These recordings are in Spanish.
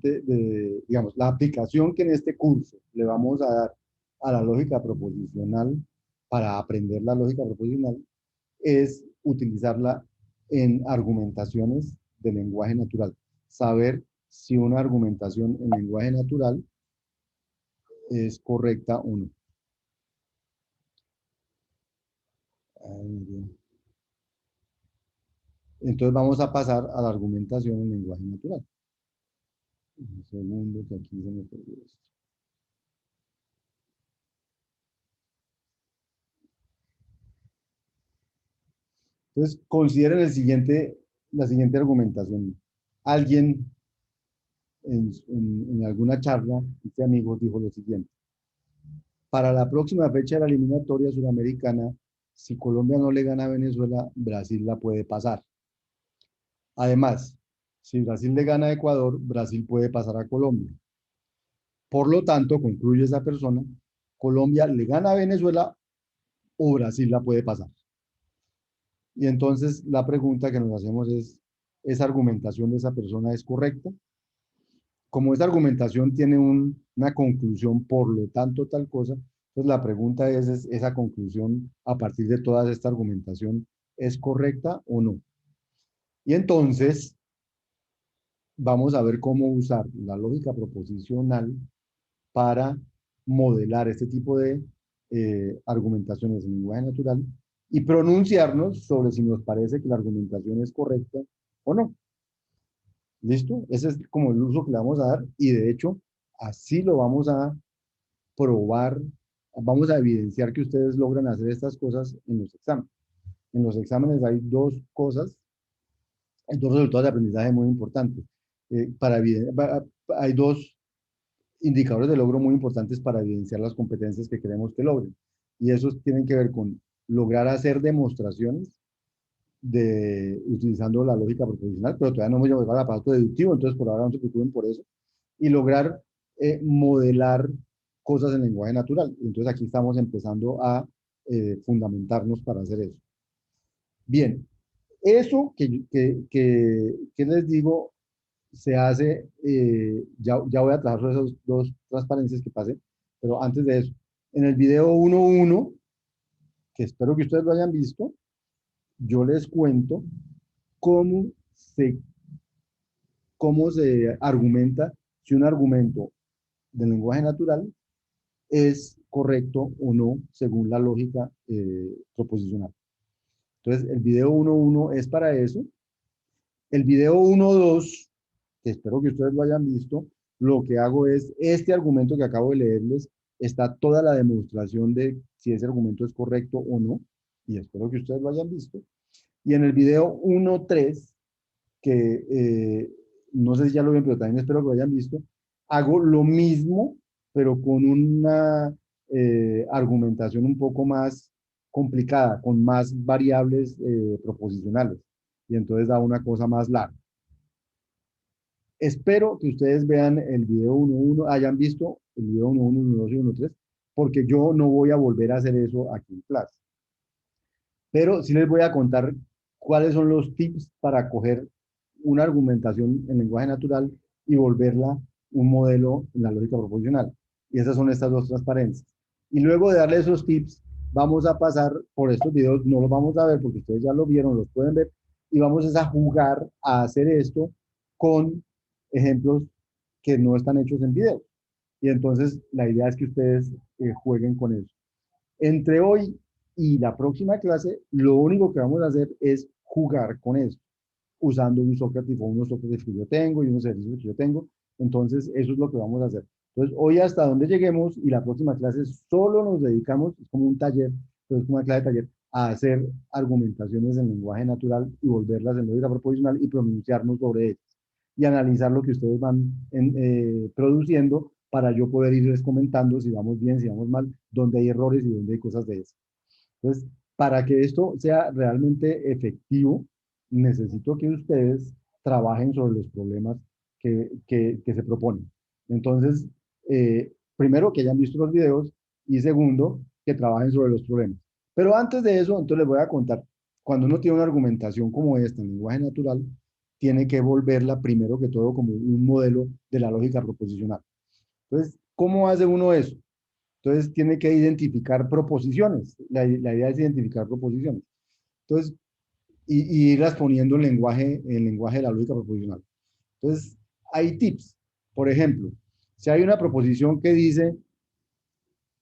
digamos, la aplicación que en este curso le vamos a dar a la lógica proposicional para aprender la lógica proposicional es utilizarla en argumentaciones de lenguaje natural. Saber si una argumentación en lenguaje natural es correcta o no. Entonces vamos a pasar a la argumentación en lenguaje natural. Un segundo que aquí se me perdió esto. Entonces, consideren la siguiente argumentación. Alguien en alguna charla, este amigo dijo lo siguiente. Para la próxima fecha de la eliminatoria suramericana, si Colombia no le gana a Venezuela, Brasil la puede pasar. Además, si Brasil le gana a Ecuador, Brasil puede pasar a Colombia. Por lo tanto, concluye esa persona, Colombia le gana a Venezuela o Brasil la puede pasar. Y entonces la pregunta que nos hacemos es, ¿esa argumentación de esa persona es correcta? Como esa argumentación tiene una conclusión, por lo tanto tal cosa, pues la pregunta es, ¿esa conclusión a partir de toda esta argumentación es correcta o no? Y entonces vamos a ver cómo usar la lógica proposicional para modelar este tipo de argumentaciones en lenguaje natural y pronunciarnos sobre si nos parece que la argumentación es correcta o no. ¿Listo? Ese es como el uso que le vamos a dar y de hecho así lo vamos a probar, vamos a evidenciar que ustedes logran hacer estas cosas en los exámenes. En los exámenes hay dos cosas, hay dos resultados de aprendizaje muy importantes. Hay dos indicadores de logro muy importantes para evidenciar las competencias que queremos que logren. Y esos tienen que ver con lograr hacer demostraciones utilizando la lógica proposicional, pero todavía no hemos llegado al aparato deductivo, entonces por ahora no se preocupen por eso. Y lograr modelar cosas en lenguaje natural. Entonces aquí estamos empezando a fundamentarnos para hacer eso. Bien, eso que les digo se hace, ya voy a trabajar sobre esas dos transparencias que pasé, pero antes de eso, en el video 1.1, que espero que ustedes lo hayan visto, yo les cuento cómo se, cómo se argumenta si un argumento del lenguaje natural es correcto o no según la lógica proposicional. Entonces, el video 1.1 es para eso. El video 1.2, que espero que ustedes lo hayan visto, lo que hago es, este argumento que acabo de leerles, está toda la demostración de si ese argumento es correcto o no, y espero que ustedes lo hayan visto. Y en el video 1.3, que no sé si ya lo ven, pero también espero que lo hayan visto, hago lo mismo, pero con una argumentación un poco más complicada, con más variables proposicionales. Y entonces da una cosa más larga. Espero que ustedes vean el video 1.1, hayan visto el video 1.1, 1.2 y 1.3, porque yo no voy a volver a hacer eso aquí en clase. Pero sí les voy a contar cuáles son los tips para coger una argumentación en lenguaje natural y volverla un modelo en la lógica proposicional. Y esas son estas dos transparencias. Y luego de darle esos tips, vamos a pasar por estos videos, no los vamos a ver porque ustedes ya lo vieron, los pueden ver, y vamos a jugar a hacer esto con ejemplos que no están hechos en video. Y entonces la idea es que ustedes jueguen con eso. Entre hoy y la próxima clase, lo único que vamos a hacer es jugar con eso, usando un Sócrates o unos Sócrates que yo tengo y unos ejercicios que yo tengo. Entonces, eso es lo que vamos a hacer. Entonces, hoy hasta donde lleguemos y la próxima clase solo nos dedicamos, es como un taller, es como una clase de taller, a hacer argumentaciones en lenguaje natural y volverlas en lógica proposicional y pronunciarnos sobre ellas y analizar lo que ustedes van produciendo para yo poder irles comentando si vamos bien, si vamos mal, dónde hay errores y dónde hay cosas de eso. Entonces, para que esto sea realmente efectivo, necesito que ustedes trabajen sobre los problemas que se proponen. Entonces, primero, que hayan visto los videos y segundo, que trabajen sobre los problemas. Pero antes de eso, entonces les voy a contar, cuando uno tiene una argumentación como esta en lenguaje natural, tiene que volverla primero que todo como un modelo de la lógica proposicional. Entonces, ¿cómo hace uno eso? Entonces, tiene que identificar proposiciones. La idea es identificar proposiciones. Entonces, y irlas poniendo en lenguaje de la lógica proposicional. Entonces, hay tips. Por ejemplo, si hay una proposición que dice,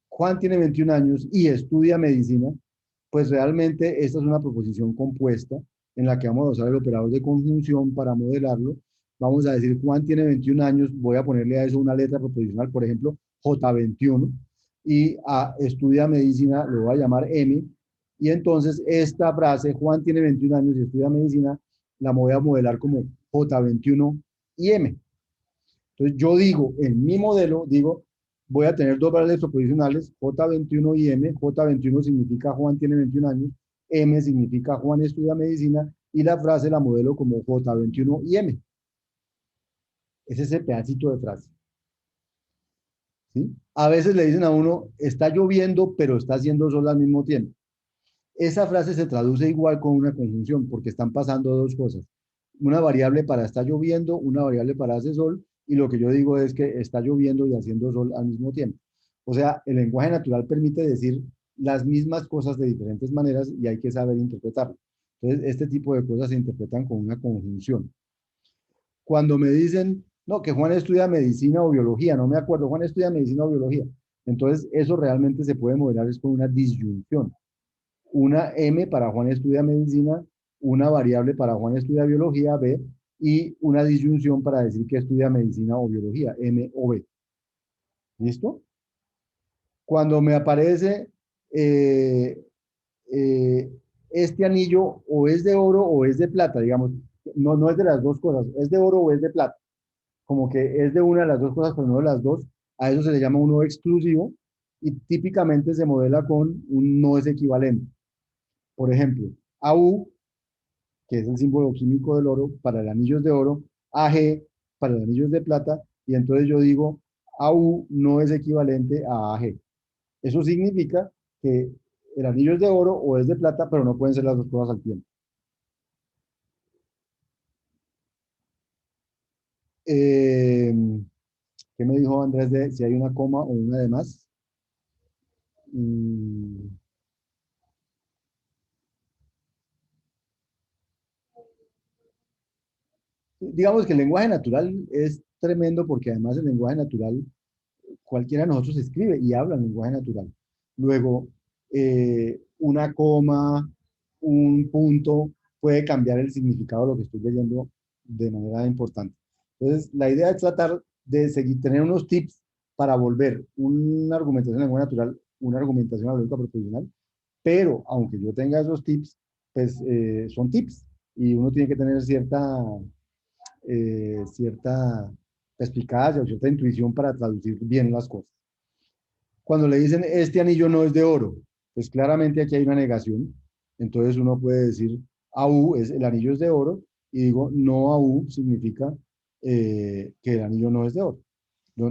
Juan tiene 21 años y estudia medicina, pues realmente esta es una proposición compuesta en la que vamos a usar el operador de conjunción para modelarlo. Vamos a decir, Juan tiene 21 años, voy a ponerle a eso una letra proposicional, por ejemplo, J21, y a estudia medicina lo voy a llamar M, y entonces esta frase, Juan tiene 21 años y estudia medicina, la voy a modelar como J21 y M. Entonces yo digo, en mi modelo, digo, voy a tener dos variables proposicionales, J21 y M. J21 significa Juan tiene 21 años, M significa Juan estudia medicina, y la frase la modelo como J21 y M. Es ese pedacito de frase. ¿Sí? A veces le dicen a uno, está lloviendo, pero está haciendo sol al mismo tiempo. Esa frase se traduce igual con una conjunción, porque están pasando dos cosas. Una variable para está lloviendo, una variable para hace sol, y lo que yo digo es que está lloviendo y haciendo sol al mismo tiempo. O sea, el lenguaje natural permite decir las mismas cosas de diferentes maneras y hay que saber interpretarlo. Entonces, este tipo de cosas se interpretan con una conjunción. Cuando me dicen, no, que Juan estudia medicina o biología, no me acuerdo, Juan estudia medicina o biología. Entonces, eso realmente se puede modelar es con una disyunción. Una M para Juan estudia medicina, una variable para Juan estudia biología, B, y una disyunción para decir que estudia medicina o biología, M o B. ¿Listo? Cuando me aparece eh, eh, este anillo o es de oro o es de plata, digamos, no es de las dos cosas, es de oro o es de plata, como que es de una de las dos cosas, pero no de las dos, a eso se le llama un no exclusivo y típicamente se modela con un no es equivalente. Por ejemplo, AU, que es el símbolo químico del oro, para el anillo es de oro, AG para el anillo es de plata, y entonces yo digo AU no es equivalente a AG. Eso significa que el anillo es de oro o es de plata, pero no pueden ser las dos cosas al tiempo. Eh, ¿Qué me dijo Andrés de si hay una coma o una de más? Mm, digamos que el lenguaje natural es tremendo porque además el lenguaje natural cualquiera de nosotros escribe y habla en lenguaje natural. Luego, una coma, un punto puede cambiar el significado de lo que estoy leyendo de manera importante. Entonces, la idea es tratar de seguir, tener unos tips para volver una argumentación en lenguaje natural, una argumentación lógica proposicional, pero aunque yo tenga esos tips, pues son tips y uno tiene que tener cierta perspicacia o cierta intuición para traducir bien las cosas. Cuando le dicen, este anillo no es de oro, pues claramente aquí hay una negación. Entonces uno puede decir, AU es el anillo es de oro, y digo, no AU significa que el anillo no es de oro.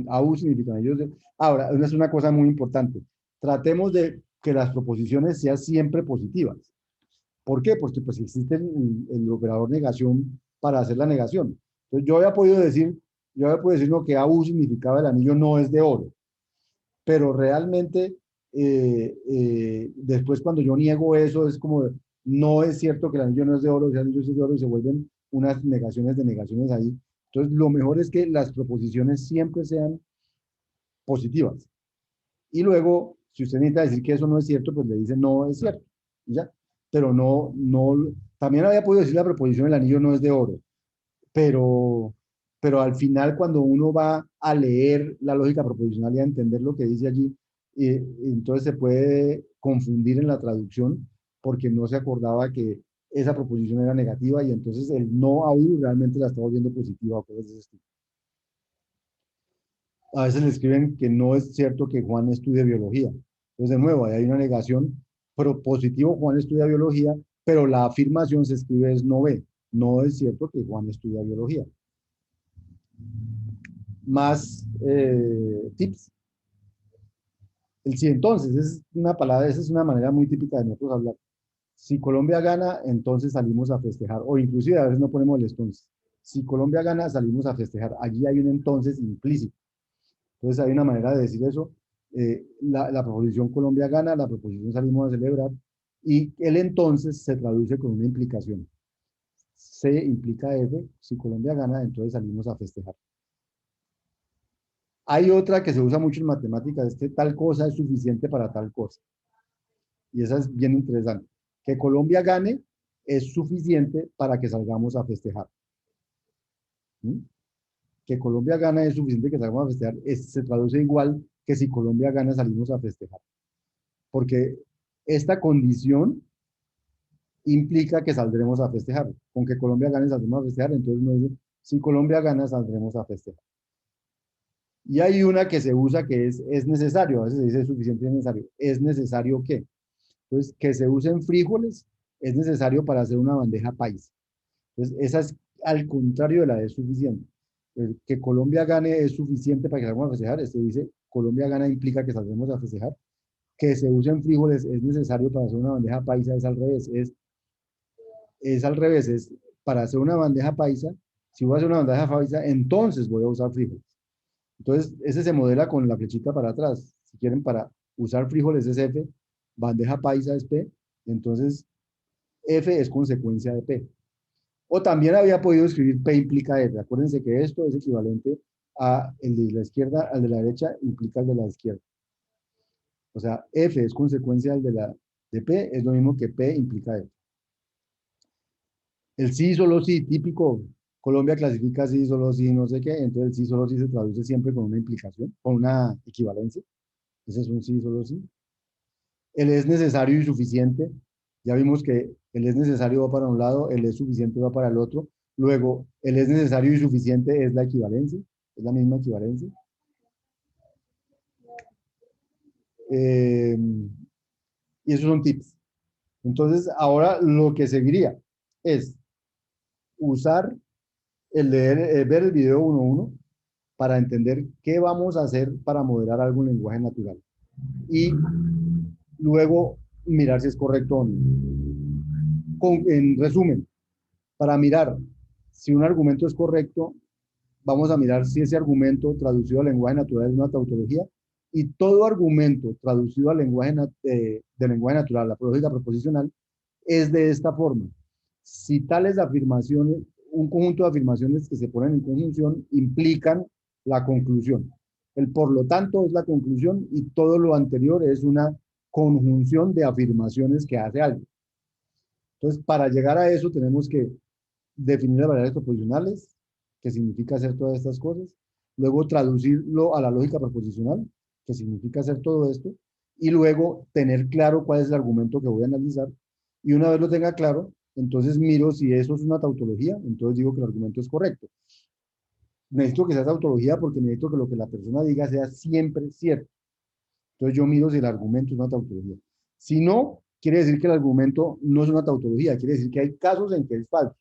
AU significa anillo de oro. Ahora, es una cosa muy importante. Tratemos de que las proposiciones sean siempre positivas. ¿Por qué? Porque pues existe el operador negación para hacer la negación. Entonces yo había podido decir no, que AU significaba el anillo no es de oro, pero realmente después cuando yo niego eso es como, no es cierto que el anillo no es de oro, el anillo es de oro y se vuelven unas negaciones de negaciones ahí. Entonces lo mejor es que las proposiciones siempre sean positivas. Y luego, si usted necesita decir que eso no es cierto, pues le dice no es cierto. ¿Ya? Pero también había podido decir la proposición el anillo no es de oro, pero, pero al final cuando uno va a leer la lógica proposicional y a entender lo que dice allí, entonces se puede confundir en la traducción porque no se acordaba que esa proposición era negativa y entonces el no aún realmente la estaba viendo positiva o cosas de ese estilo. A veces le escriben que no es cierto que Juan estudie biología. Entonces, de nuevo, ahí hay una negación, pero positivo, Juan estudia biología, pero la afirmación se escribe es no ve. No es cierto que Juan estudia biología. Más tips. El sí, entonces, es una palabra, esa es una manera muy típica de nosotros hablar. Si Colombia gana, entonces salimos a festejar, o inclusive a veces no ponemos el entonces. Si Colombia gana, salimos a festejar. Allí hay un entonces implícito. Entonces hay una manera de decir eso. La proposición Colombia gana, la proposición salimos a celebrar, y el entonces se traduce con una implicación. C implica F, si Colombia gana, entonces salimos a festejar. Hay otra que se usa mucho en matemáticas, es que tal cosa es suficiente para tal cosa. Y esa es bien interesante. Que Colombia gane es suficiente para que salgamos a festejar. ¿Mm? Que Colombia gana es suficiente que salgamos a festejar, se traduce igual que si Colombia gana salimos a festejar. Porque esta condición implica que saldremos a festejar. Con que Colombia gane saldremos a festejar, entonces no dice, si Colombia gana saldremos a festejar. Y hay una que se usa que es necesario, a veces se dice suficiente y necesario. ¿Es necesario qué? Entonces, que se usen frijoles es necesario para hacer una bandeja paisa. Entonces, esa es al contrario de la de suficiente. Que Colombia gane es suficiente para que salgamos a festejar. Este dice, Colombia gana implica que saldremos a festejar. Que se usen frijoles es necesario para hacer una bandeja paisa, es al revés. Es al revés, es para hacer una bandeja paisa, si voy a hacer una bandeja paisa, entonces voy a usar frijoles. Entonces, ese se modela con la flechita para atrás. Si quieren, para usar frijoles es F, bandeja paisa es P, entonces F es consecuencia de P. O también había podido escribir P implica F. Acuérdense que esto es equivalente a el de la izquierda, al de la derecha implica el de la izquierda. O sea, F es consecuencia de P, es lo mismo que P implica F. El sí, solo sí, típico. Colombia clasifica sí, solo sí, no sé qué. Entonces el sí, solo sí se traduce siempre con una implicación, con una equivalencia. Ese es un sí, solo sí. El es necesario y suficiente. Ya vimos que el es necesario va para un lado, el es suficiente va para el otro. Luego, el es necesario y suficiente es la equivalencia, es la misma equivalencia. Eh, y esos son tips. Entonces, ahora lo que seguiría es usar ver el video 1.1 para entender qué vamos a hacer para modelar algo en lenguaje natural. Y luego mirar si es correcto o no. En resumen, para mirar si un argumento es correcto, vamos a mirar si ese argumento traducido al lenguaje natural es una tautología, y todo argumento traducido al lenguaje de lenguaje natural, la lógica proposicional, es de esta forma. Si tales afirmaciones, un conjunto de afirmaciones que se ponen en conjunción implican la conclusión. El por lo tanto es la conclusión y todo lo anterior es una conjunción de afirmaciones que hace algo. Entonces, para llegar a eso tenemos que definir las variables proposicionales, que significa hacer todas estas cosas, luego traducirlo a la lógica proposicional, que significa hacer todo esto, y luego tener claro cuál es el argumento que voy a analizar, y una vez lo tenga claro, entonces miro si eso es una tautología, entonces digo que el argumento es correcto. Necesito que sea tautología porque necesito que lo que la persona diga sea siempre cierto. Entonces yo miro si el argumento es una tautología. Si no, quiere decir que el argumento no es una tautología, quiere decir que hay casos en que es falso.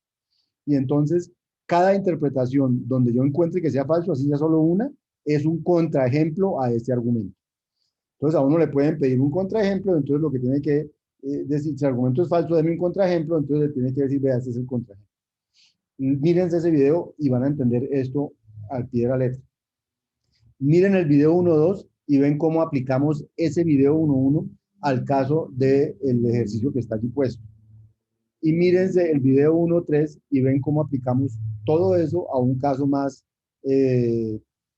Y entonces, cada interpretación donde yo encuentre que sea falso, así sea solo una, es un contraejemplo a este argumento. Entonces, a uno le pueden pedir un contraejemplo, entonces lo que tiene que decir, si el argumento es falso, déme un contraejemplo, entonces le tiene que decir, vea, este es el contraejemplo. Mírense ese video y van a entender esto al pie de la letra. Miren el video 1.2 y ven cómo aplicamos ese video 1.1 al caso del ejercicio que está aquí puesto. Y mírense el video 1.3 y ven cómo aplicamos todo eso a un caso más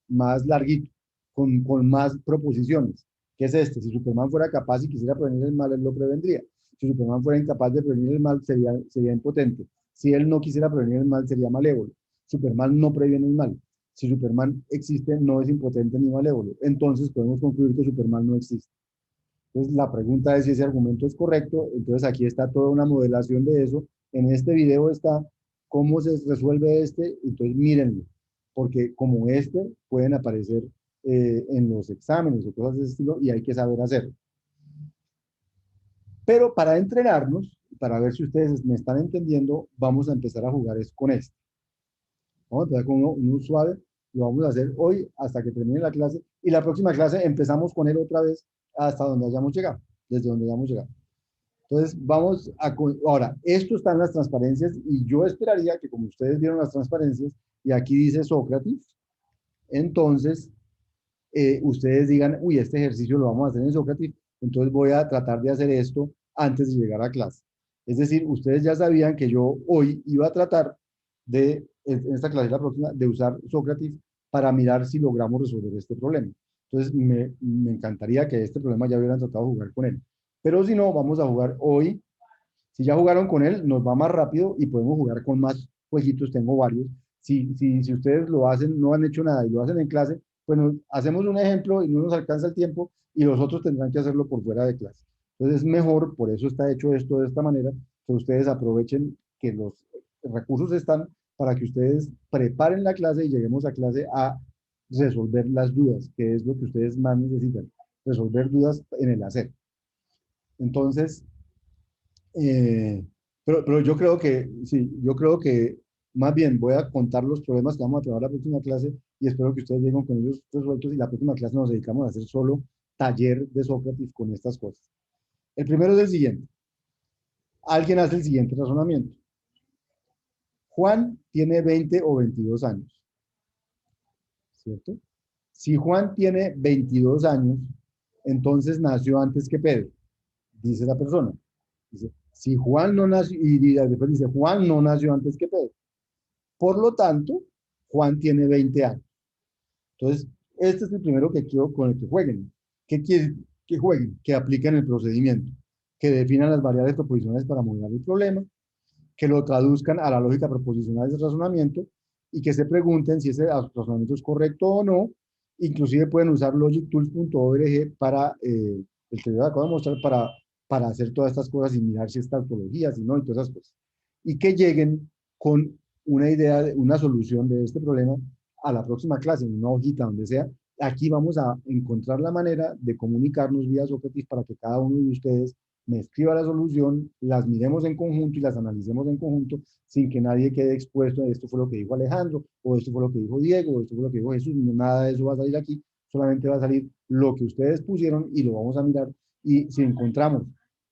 larguito, con más proposiciones, que es este. Si Superman fuera capaz y quisiera prevenir el mal, él lo prevendría. Si Superman fuera incapaz de prevenir el mal, sería impotente. Si él no quisiera prevenir el mal, sería malévolo. Superman no previene el mal. Si Superman existe, no es impotente ni malévolo. Entonces podemos concluir que Superman no existe. Entonces, la pregunta es si ese argumento es correcto. Entonces, aquí está toda una modelación de eso. En este video está cómo se resuelve este. Entonces, mírenlo, porque como este pueden aparecer en los exámenes o cosas de ese estilo y hay que saber hacerlo. Pero para entrenarnos, para ver si ustedes me están entendiendo, vamos a empezar a jugar con este. Vamos a empezar con uno suave. Lo vamos a hacer hoy hasta que termine la clase. Y la próxima clase empezamos con él otra vez hasta donde hayamos llegado, desde donde hayamos llegado. Entonces, vamos a... Ahora, esto está en las transparencias y yo esperaría que como ustedes vieron las transparencias, y aquí dice Sócrates, entonces ustedes digan, uy, este ejercicio lo vamos a hacer en Sócrates, entonces voy a tratar de hacer esto antes de llegar a clase. Es decir, ustedes ya sabían que yo hoy iba a tratar de, en esta clase la próxima, de usar Sócrates para mirar si logramos resolver este problema. Entonces, me encantaría que este problema ya hubieran tratado de jugar con él. Pero si no, vamos a jugar hoy. Si ya jugaron con él, nos va más rápido y podemos jugar con más jueguitos, tengo varios. Si ustedes lo hacen, no han hecho nada y lo hacen en clase, pues hacemos un ejemplo y no nos alcanza el tiempo y los otros tendrán que hacerlo por fuera de clase. Entonces es mejor, por eso está hecho esto de esta manera, que ustedes aprovechen que los recursos están para que ustedes preparen la clase y lleguemos a clase a resolver las dudas, que es lo que ustedes más necesitan, resolver dudas en el hacer. Entonces, eh, pero yo creo que, sí, yo creo que más bien voy a contar los problemas que vamos a trabajar la próxima clase y espero que ustedes lleguen con ellos resueltos y la próxima clase nos dedicamos a hacer solo taller de Sócrates con estas cosas. El primero es el siguiente. Alguien hace el siguiente razonamiento. Juan tiene 20 o 22 años, ¿cierto? Si Juan tiene 22 años, entonces nació antes que Pedro, dice la persona. Dice, si Juan no nació, y después dice, Juan no nació antes que Pedro. Por lo tanto, Juan tiene 20 años. Entonces, este es el primero que quiero con el que jueguen. ¿Qué quiere que jueguen? Que apliquen el procedimiento, que definan las variables proposicionales para modelar el problema, que lo traduzcan a la lógica proposicional de ese razonamiento y que se pregunten si ese razonamiento es correcto o no. Inclusive pueden usar logictools.org para, el que les acabo de mostrar, para hacer todas estas cosas y mirar si es tautología, si no, y todas esas cosas. Y que lleguen con una idea, una solución de este problema a la próxima clase, en una hojita, donde sea. Aquí vamos a encontrar la manera de comunicarnos vía Sócrates para que cada uno de ustedes me escriba la solución, las miremos en conjunto y las analicemos en conjunto sin que nadie quede expuesto a esto fue lo que dijo Alejandro, o esto fue lo que dijo Diego, o esto fue lo que dijo Jesús. Nada de eso va a salir aquí, solamente va a salir lo que ustedes pusieron y lo vamos a mirar. Y si encontramos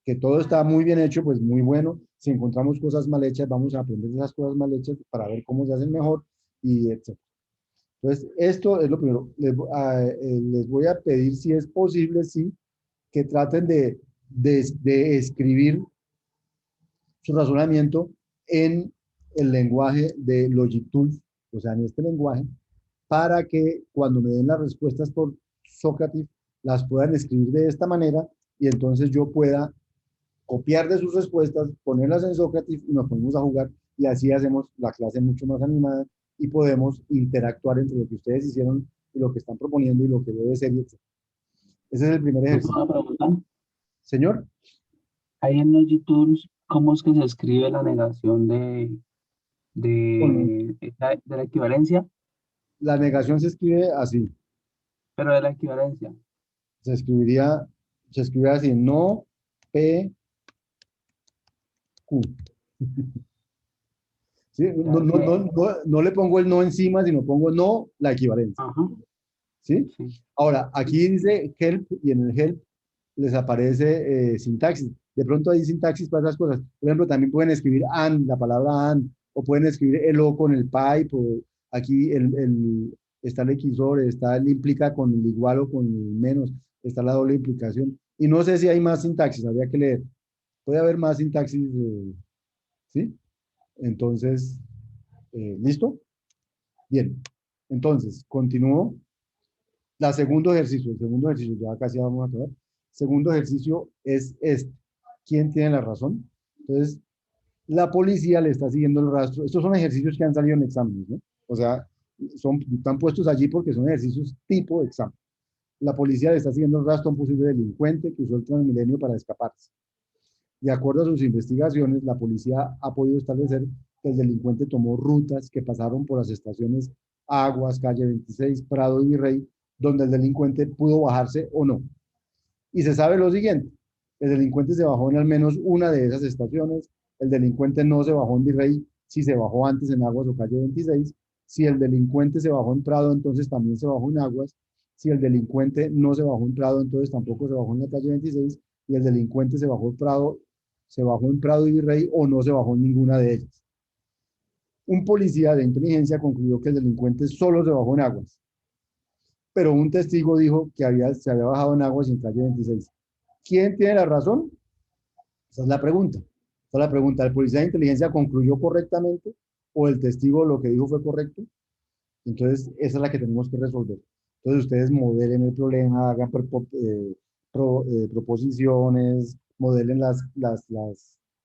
que todo está muy bien hecho, pues muy bueno. Si encontramos cosas mal hechas, vamos a aprender de esas cosas mal hechas para ver cómo se hacen mejor y etc. Entonces, esto es lo primero. Les voy a pedir, si es posible, sí, que traten de escribir su razonamiento en el lenguaje de Logitools, o sea, en este lenguaje, para que cuando me den las respuestas por Sócrates, las puedan escribir de esta manera y entonces yo pueda copiar de sus respuestas, ponerlas en Sócrates y nos ponemos a jugar y así hacemos la clase mucho más animada y podemos interactuar entre lo que ustedes hicieron y lo que están proponiendo y lo que debe ser, etc. Ese es el primer ejercicio. Una pregunta. Señor, Ahí en los YouTubes, ¿cómo es que se escribe la negación con de la equivalencia? la negación se escribe así, Pero de la equivalencia. se escribiría, se escribe así, no P, Q. ¿Sí? No, Ya no, no, sé. no, no le pongo el no encima, sino pongo no la equivalencia. Ajá. ¿Sí? Sí. Ahora, aquí dice help y en el help les aparece sintaxis. De pronto hay sintaxis para esas cosas. Por ejemplo, también pueden escribir and, la palabra and, o pueden escribir el o con el pipe, o aquí está el XOR, está el implica con el igual o con el menos, está la doble implicación. Y no sé si hay más sintaxis, habría que leer. Puede haber más sintaxis, ¿sí? Entonces, ¿listo? Bien. Entonces, continúo. El segundo ejercicio, ya casi vamos a acabar. Segundo ejercicio es este. ¿Quién tiene la razón? Entonces, la policía le está siguiendo el rastro. Estos son ejercicios que han salido en exámenes, ¿no? O sea, están puestos allí porque son ejercicios tipo examen. La policía le está siguiendo el rastro a un posible delincuente que usó el Transmilenio para escaparse. De acuerdo a sus investigaciones, la policía ha podido establecer que el delincuente tomó rutas que pasaron por las estaciones Aguas, Calle 26, Prado y Virrey, donde el delincuente pudo bajarse o no. Y se sabe lo siguiente, el delincuente se bajó en al menos una de esas estaciones, el delincuente no se bajó en Virrey, si se bajó antes en Aguas o Calle 26, si el delincuente se bajó en Prado, entonces también se bajó en Aguas, si el delincuente no se bajó en Prado, entonces tampoco se bajó en la Calle 26, y el delincuente se bajó en Prado se bajó en Prado y Virrey o no se bajó en ninguna de ellas. Un policía de inteligencia concluyó que el delincuente solo se bajó en Aguas, pero un testigo dijo que se había bajado en Aguas y en calle 26. ¿Quién tiene la razón? Esa es la pregunta. Esa es la pregunta. ¿El policía de inteligencia concluyó correctamente o el testigo lo que dijo fue correcto? Entonces, esa es la que tenemos que resolver. Entonces, ustedes modelen el problema, hagan proposiciones, modelen las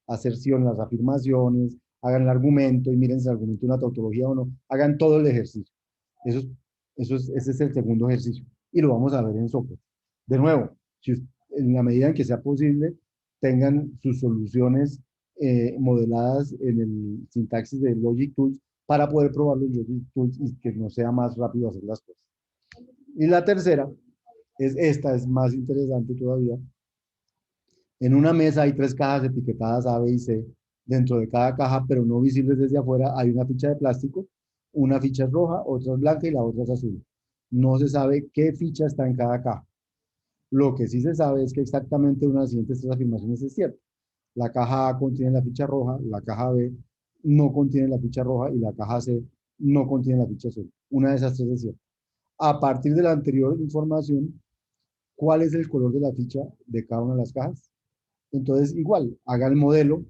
aserciones, las afirmaciones, hagan el argumento y miren si el argumento es una tautología o no. Hagan todo el ejercicio. Eso, ese es el segundo ejercicio. Y lo vamos a ver en software. De nuevo, si, en la medida en que sea posible, tengan sus soluciones modeladas en el sintaxis de Logic Tools para poder probar los Logic Tools y que no sea más rápido hacer las cosas. Y la tercera, esta es más interesante todavía. En una mesa hay 3 cajas etiquetadas A, B y C. Dentro de cada caja, pero no visibles desde afuera, hay una ficha de plástico. Una ficha es roja, otra es blanca y la otra es azul. No se sabe qué ficha está en cada caja. Lo que sí se sabe es que exactamente una de las siguientes 3 afirmaciones es cierta. La caja A contiene la ficha roja, la caja B no contiene la ficha roja y la caja C no contiene la ficha azul. Una de esas 3 es cierta. A partir de la anterior información, ¿cuál es el color de la ficha de cada una de las cajas? Entonces, igual, haga el modelo,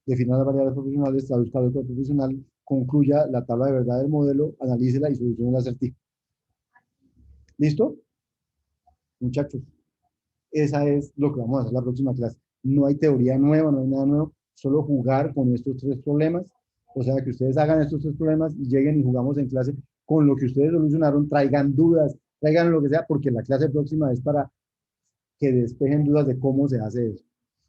defina las variables profesionales, traduzca el cálculo profesional, concluya la tabla de verdad del modelo, analícela y solucione el acertijo. ¿Listo? Muchachos, esa es lo que vamos a hacer la próxima clase. No hay teoría nueva, no hay nada nuevo, solo jugar con estos 3 problemas. O sea, que ustedes hagan estos 3 problemas y lleguen y jugamos en clase con lo que ustedes solucionaron, traigan dudas, traigan lo que sea, porque la clase próxima es para que despejen dudas de cómo se hace eso.